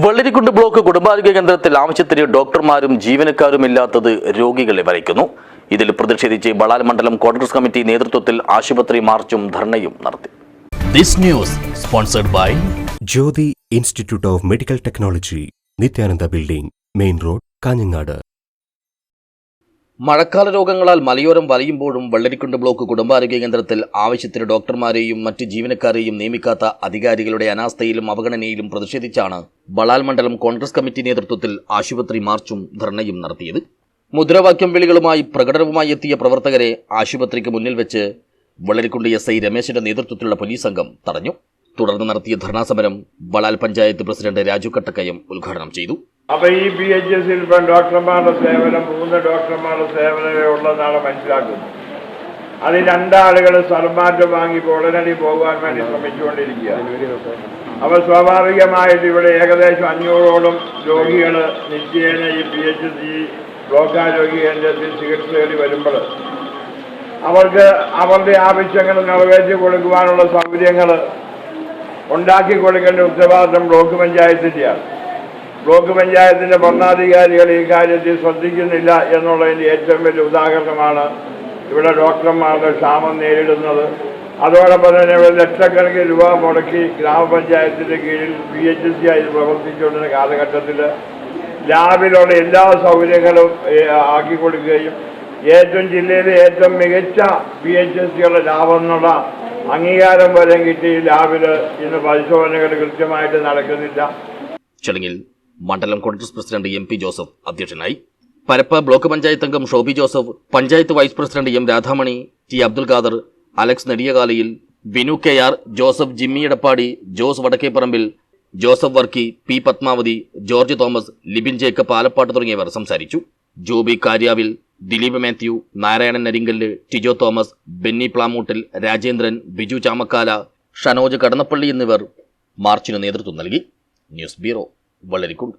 Vellarikundu block കുടുംബാരോഗ്യ കേന്ദ്രത്തിൽ ആവശ്യത്തിന് ഡോക്ടർമാരും ജീവനക്കാരുമില്ലാത്തത് രോഗികളെ വലയ്ക്കുന്നു. ഇതിൽ പ്രതിഷേധിച്ച് ബളാൽ മണ്ഡലം കോൺഗ്രസ് കമ്മിറ്റി നേതൃത്വത്തിൽ ആശുപത്രി മാർച്ചും ധർണയും നടത്തി. This news sponsored by Jyoti Institute of Medical Technology, Nityananda Building, Main Road, Kanhangad. മഴക്കാല രോഗങ്ങളാൽ മലയോരം വലയുമ്പോഴും വെള്ളരിക്കുണ്ട് ബ്ലോക്ക് കുടുംബാരോഗ്യ കേന്ദ്രത്തിൽ ആവശ്യത്തിന് ഡോക്ടർമാരെയും മറ്റ് ജീവനക്കാരെയും നിയമിക്കാത്ത അധികാരികളുടെ അനാസ്ഥയിലും അവഗണനയിലും പ്രതിഷേധിച്ചാണ് ബളാൽ മണ്ഡലം കോൺഗ്രസ് കമ്മിറ്റി നേതൃത്വത്തിൽ ആശുപത്രി മാർച്ചും ധർണയും നടത്തിയത്. മുദ്രാവാക്യം വിളികളുമായി പ്രകടനവുമായി എത്തിയ പ്രവർത്തകരെ ആശുപത്രിക്ക് മുന്നിൽ വെച്ച് വെള്ളരിക്കുണ്ട് SI രമേശിന്റെ നേതൃത്വത്തിലുള്ള പോലീസ് സംഘം തടഞ്ഞു. തുടർന്ന് നടത്തിയ ധർണാസമരം ബളാൽ പഞ്ചായത്ത് പ്രസിഡന്റ് രാജു കട്ടക്കയം ഉദ്ഘാടനം ചെയ്തു. അപ്പോൾ ഈ PHS ഇപ്പം ഡോക്ടർമാരുടെ സേവനം 3 ഡോക്ടർമാരുടെ സേവനമേ ഉള്ളതെന്നാണ് മനസ്സിലാക്കുന്നത്. അത് 2 ആളുകൾ സ്ഥലമാറ്റം വാങ്ങി ഉടനടി പോകാൻ വേണ്ടി ശ്രമിച്ചുകൊണ്ടിരിക്കുക. അപ്പോൾ സ്വാഭാവികമായിട്ട് ഇവിടെ ഏകദേശം 500ഓളം രോഗികൾ നിത്യേന ഈ PHS ബ്ലോക്കാരോഗ്യ കേന്ദ്രത്തിൽ ചികിത്സ തേടി വരുമ്പോൾ അവർക്ക് അവരുടെ ആവശ്യങ്ങൾ നിറവേറ്റി കൊടുക്കുവാനുള്ള സൗകര്യങ്ങൾ ഉണ്ടാക്കി കൊടുക്കേണ്ട ഉത്തരവാദിത്വം ബ്ലോക്ക് പഞ്ചായത്തിൻ്റെയാണ്. ബ്ലോക്ക് പഞ്ചായത്തിൻ്റെ ഭരണാധികാരികൾ ഈ കാര്യത്തിൽ ശ്രദ്ധിക്കുന്നില്ല എന്നുള്ളതിൻ്റെ ഏറ്റവും വലിയ ഉദാഹരണമാണ് ഇവിടെ ഡോക്ടർമാരുടെ ക്ഷാമം നേരിടുന്നത്. അതോടൊപ്പം തന്നെ ഇവിടെ ലക്ഷക്കണക്കിന് രൂപ മുടക്കി ഗ്രാമപഞ്ചായത്തിൻ്റെ കീഴിൽ PHS ആയി പ്രവർത്തിച്ചുകൊണ്ടിരുന്ന കാലഘട്ടത്തിൽ ലാബിലുള്ള എല്ലാ സൗകര്യങ്ങളും ആക്കി കൊടുക്കുകയും ജില്ലയിലെ ഏറ്റവും മികച്ച PHSകളുടെ ലാബ് എന്നുള്ള അംഗീകാരം വരെ കിട്ടി. ലാബിൽ ഇന്ന് പരിശോധനകൾ കൃത്യമായിട്ട് നടക്കുന്നില്ല. ചടങ്ങിൽ മണ്ഡലം കോൺഗ്രസ് പ്രസിഡന്റ് MP ജോസഫ് അധ്യക്ഷനായി. പരപ്പ ബ്ലോക്ക് പഞ്ചായത്ത് അംഗം Shobi Joseph, panchayat vice president M Radhamani, T Abdul Khader, Alex Nediyakalayil, Binu KR, Joseph Jimmy Edappadi, Jose Vadakkeparambil, Joseph Varkey, P Padmavathi, George Thomas, Libin Jacob Alappattu തുടങ്ങിയവർ സംസാരിച്ചു. ജോബി കാര്യാവിൽ, ദിലീപ് മാത്യു, നാരായണൻ നരിങ്കല്ല്, ടിജോ തോമസ്, ബെന്നി പ്ലാമൂട്ടിൽ, രാജേന്ദ്രൻ, ബിജു ചാമക്കാല, ഷനോജ് കടന്നപ്പള്ളി എന്നിവർ മാർച്ചിന് നേതൃത്വം നൽകി. News bureau, Vellarikundu.